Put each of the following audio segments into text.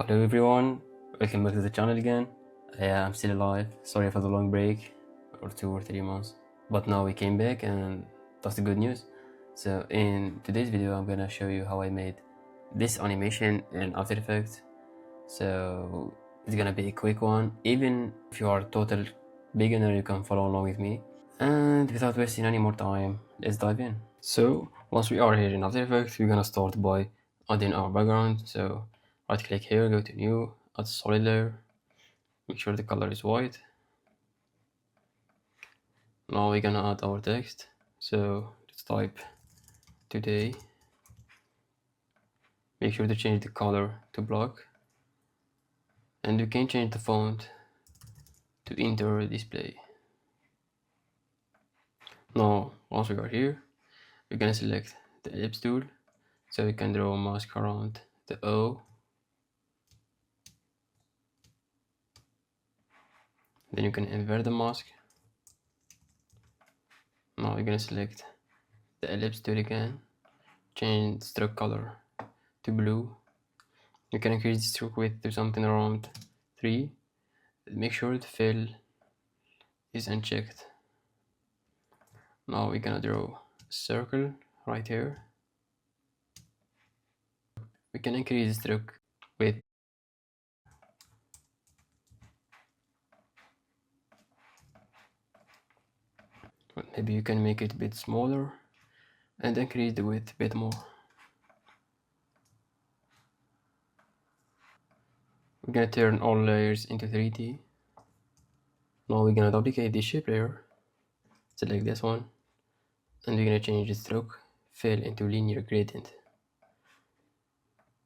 Hello everyone, welcome back to the channel again. Yeah, I'm still alive. Sorry for the long break, or 2 or 3 months. But now we came back and that's the good news. So in today's video, I'm gonna show you how I made this animation in After Effects. So it's gonna be a quick one. Even if you are a total beginner, you can follow along with me. And without wasting any more time, let's dive in. So once we are here in After Effects, we're gonna start by adding our background. So right click here, go to new, add solid layer, make sure the color is white. Now we're gonna add our text. So let's type today. Make sure to change the color to black. And we can change the font to inter display. Now once we are here, we're gonna select the ellipse tool so we can draw a mask around the O. Then you can invert the mask. Now we're gonna select the ellipse tool again, change the stroke color to blue. You can increase the stroke width to something around 3. Make sure the fill is unchecked. Now we're gonna draw a circle right here. We can increase the stroke width. But maybe you can make it a bit smaller and increase the width a bit more. We're gonna turn all layers into 3D. Now we're gonna duplicate the shape layer, select this one, and we're gonna change the stroke fill into linear gradient.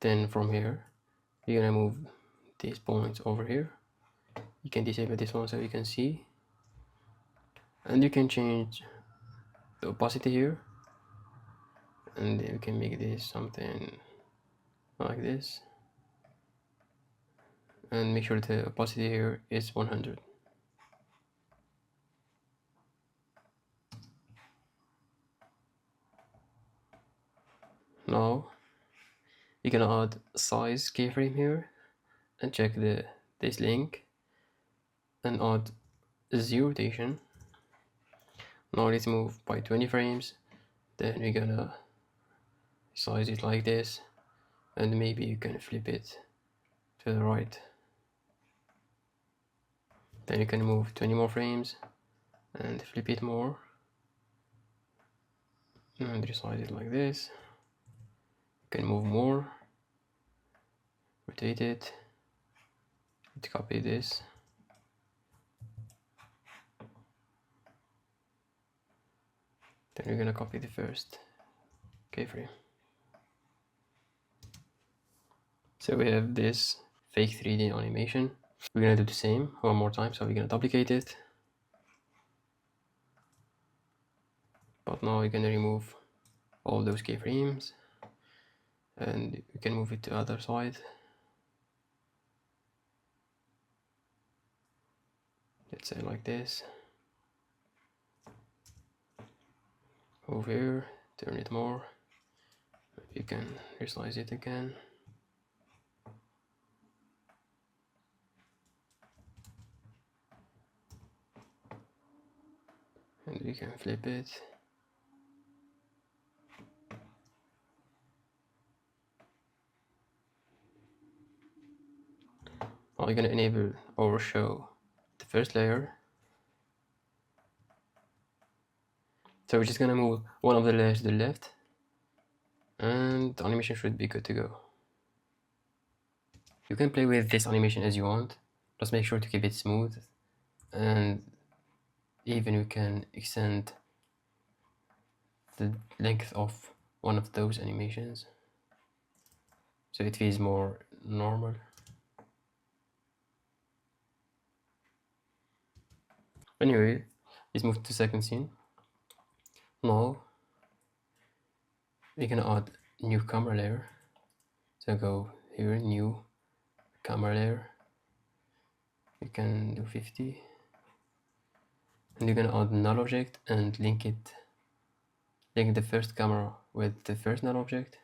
Then from here, we're gonna move these points over here. You can disable this one so you can see, and you can change the opacity here, and you can make this something like this, and make sure the opacity here is 100. Now you can add size keyframe here and check this link and add Z rotation. Now let's move by 20 frames. Then we're gonna size it like this, and maybe you can flip it to the right. Then you can move 20 more frames and flip it more and resize it like this. You can move more, rotate it, copy this, then we're gonna copy the first keyframe. So we have this fake 3D animation. We're gonna do the same one more time, so we're gonna duplicate it, but now we're gonna remove all those keyframes and we can move it to the other side. Let's say like this. Move here, turn it more. You can resize it again. And we can flip it. Now we're gonna enable overshow the first layer. So we're just gonna move one of the layers to the left, and the animation should be good to go. You can play with this animation as you want, just make sure to keep it smooth, and even you can extend the length of one of those animations so it feels more normal. Anyway, let's move to the second scene. Now we can add new camera layer. So go here, new camera layer. You can do 50, and you're gonna add null object and link the first camera with the first null object,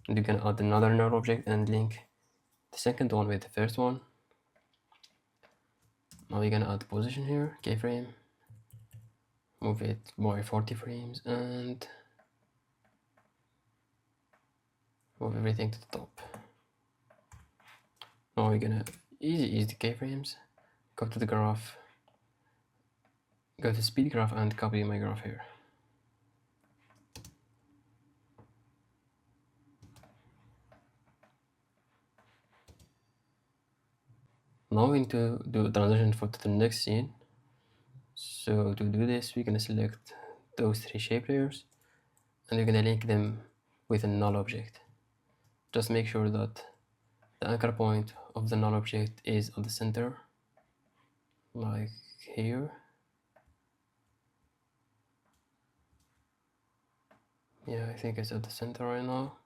and you can add another null object and link the second one with the first one. Now we're gonna add position here, keyframe, move it by 40 frames and move everything to the top. Now we're gonna use the keyframes, go to the graph, go to speed graph and copy my graph here. Now we need to do a transition to the next scene. So to do this, we're gonna select those three shape layers and we're gonna link them with a null object. Just make sure that the anchor point of the null object is at the center, like here. Yeah, I think it's at the center right now.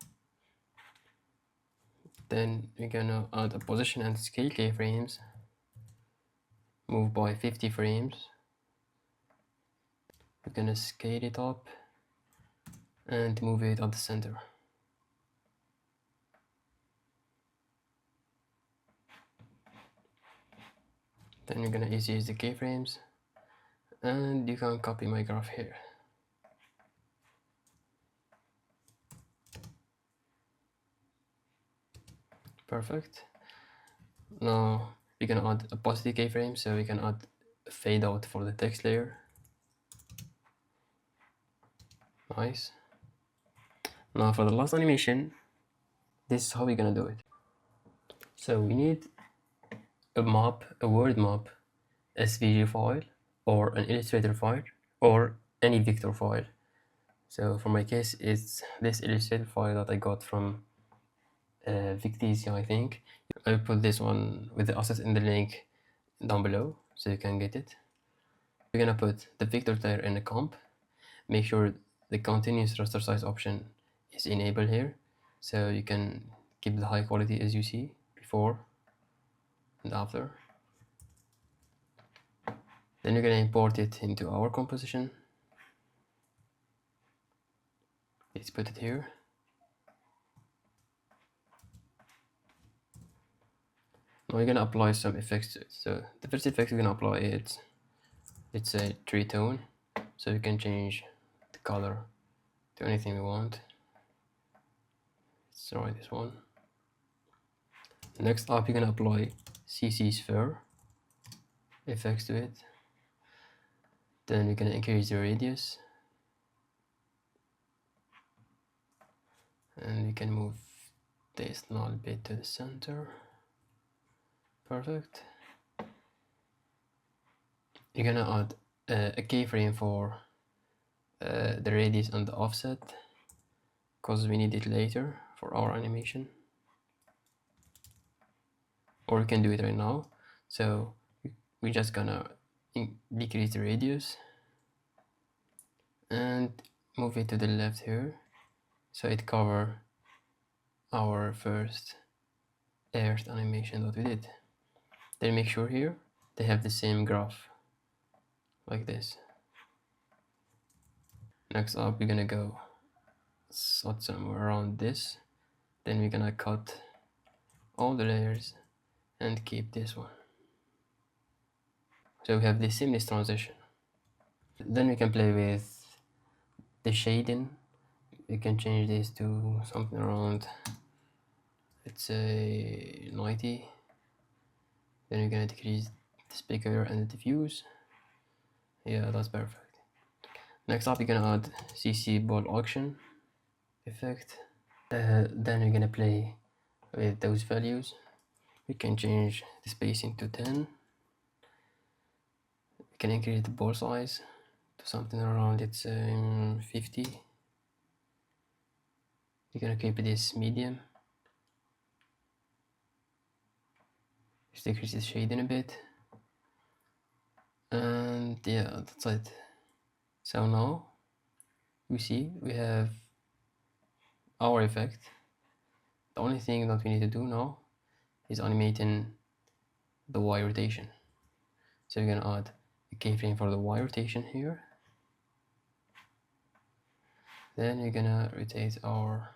Then we're gonna add a position and scale keyframes, move by 50 frames. We're gonna scale it up and move it at the center. Then you're gonna use the keyframes and you can copy my graph here. Perfect. Now we're gonna add a opacity keyframe, so we can add a fade out for the text layer. Nice. Now for the last animation, this is how we're gonna do it. So we need a map, a word map, SVG file, or an Illustrator file, or any vector file. So for my case, it's this Illustrator file that I got from Victisia, I think. I'll put this one with the asset in the link down below so you can get it. We're gonna put the vector layer in the comp. Make sure the continuous raster size option is enabled here so you can keep the high quality as you see before and after. Then you're gonna import it into our composition. Let's put it here. Now we're gonna apply some effects to it. So the first effect we're gonna apply it's a tree tone, so we can change the color to anything we want. Let's try this one. Next up, you're gonna apply CC sphere effects to it. Then we're gonna increase the radius, and we can move this null bit to the center. Perfect. You're gonna add a keyframe for the radius and the offset because we need it later for our animation, or we can do it right now. So we're just gonna decrease the radius and move it to the left here so it covers our first earth animation that we did. Then make sure here they have the same graph like this. Next up, we're gonna go somewhere around this. Then we're gonna cut all the layers and keep this one. So we have this seamless transition. Then we can play with the shading. We can change this to something around, let's say 90. Then we're gonna decrease the speaker and the diffuse. Yeah, that's perfect. Next up, we're gonna add CC ball auction effect. Then we're gonna play with those values. We can change the spacing to 10. We can increase the ball size to something around, it's 50. We're gonna keep this medium. Just decrease the shading a bit. And yeah, that's it. So now we see we have our effect. The only thing that we need to do now is animating the Y rotation. So we're gonna add a keyframe for the Y rotation here. Then we're gonna rotate our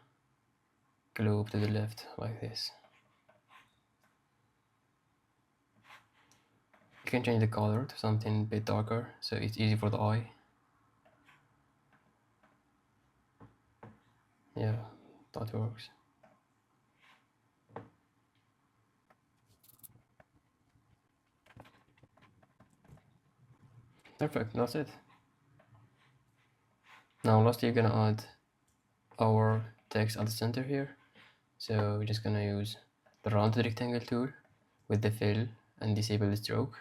globe to the left like this. can change the color to something a bit darker so it's easy for the eye. Yeah, that works. Perfect, that's it. Now lastly, you're gonna add our text at the center here. So we're just gonna use the rounded rectangle tool with the fill and disable the stroke.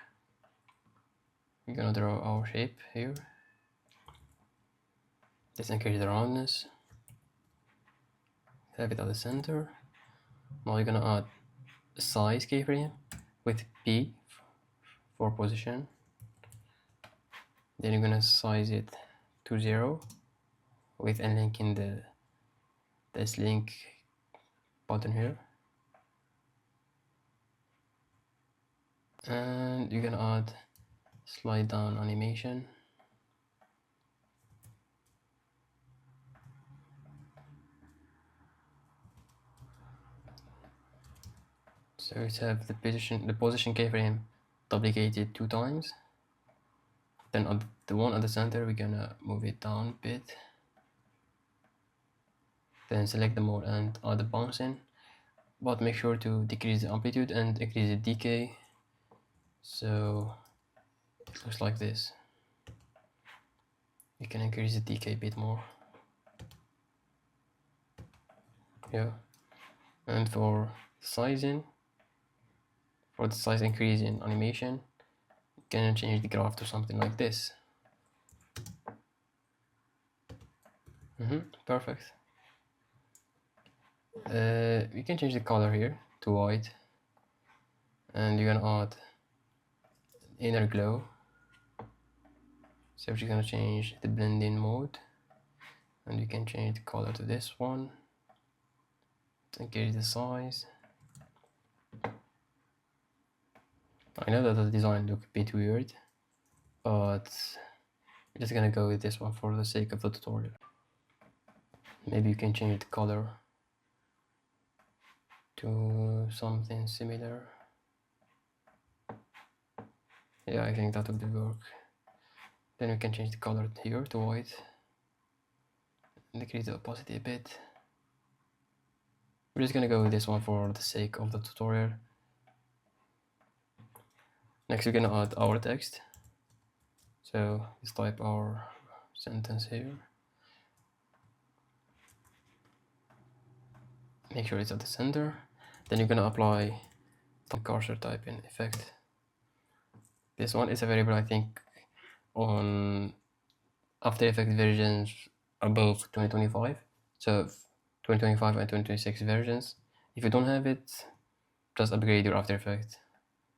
We're gonna draw our shape here. Let's increase the roundness. Have it at the center. Now you're gonna add a size keyframe with P for position. Then you're gonna size it to 0 with a link in this link button here. And you're gonna add slide down animation. So let's have the position keyframe duplicated 2 times. Then on the one at the center, we're gonna move it down a bit. Then select the mode and add the bouncing, but make sure to decrease the amplitude and increase the decay. So it looks like this. You can increase the decay a bit more. Yeah. And for sizing, for the size increase in animation, you can change the graph to something like this. Perfect. We can change the color here to white, and you're gonna add inner glow. So we're gonna change the blending mode, and you can change the color to this one. Increase the size. I know that the design looks a bit weird, but we're just gonna go with this one for the sake of the tutorial. Maybe you can change the color to something similar. Yeah, I think that would work. Then we can change the color here to white and decrease the opacity a bit. We're just gonna go with this one for the sake of the tutorial. Next, we're gonna add our text. So let's type our sentence here. Make sure it's at the center. Then you're gonna apply the cursor typing effect. This one is available, I think, on After Effects versions above 2025. So 2025 and 2026 versions. If you don't have it, just upgrade your After Effects,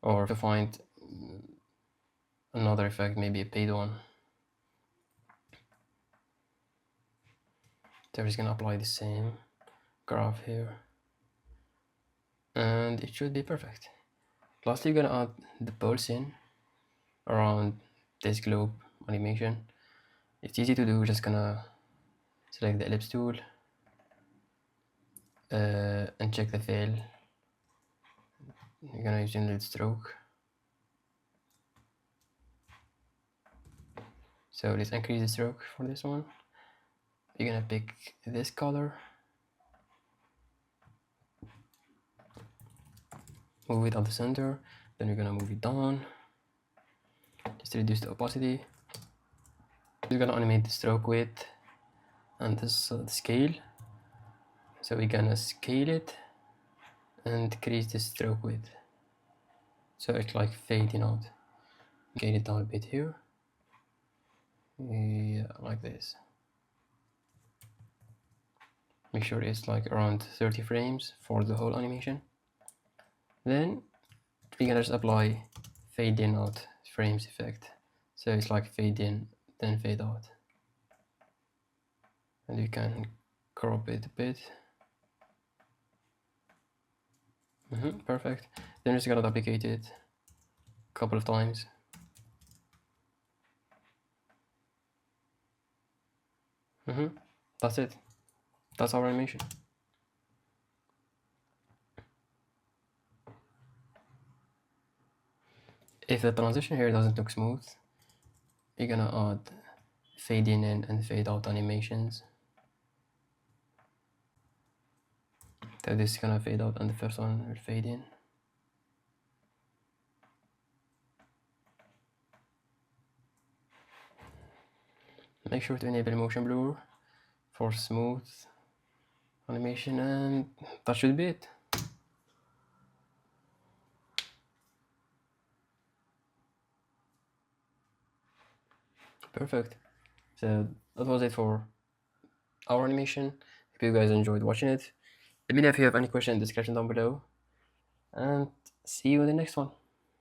or to find another effect, maybe a paid one. So we're just gonna apply the same graph here, and it should be perfect. Lastly, you're gonna add the pulsing around this globe animation. It's easy to do. We're just gonna select the ellipse tool and check the fill. You're gonna use generate stroke. So let's increase the stroke for this one. You're gonna pick this color, move it at the center, then we're gonna move it down, just reduce the opacity. We're gonna animate the stroke width and the scale. So we're gonna scale it and decrease the stroke width, so it's like fading out. Scale it down a bit here. Yeah, like this. Make sure it's like around 30 frames for the whole animation. Then we're gonna just apply fade in out frames effect. So it's like fade in, then fade out. And you can crop it a bit. Perfect. Then we're just gonna duplicate it a couple of times. That's it. That's our animation. If the transition here doesn't look smooth, you're gonna add fade in and fade out animations. So this is gonna fade out and the first one will fade in. Make sure to enable motion blur for smooth animation, and that should be it. Perfect. So that was it for our animation. Hope you guys enjoyed watching it. Let me know if you have any questions in the description down below. And see you in the next one.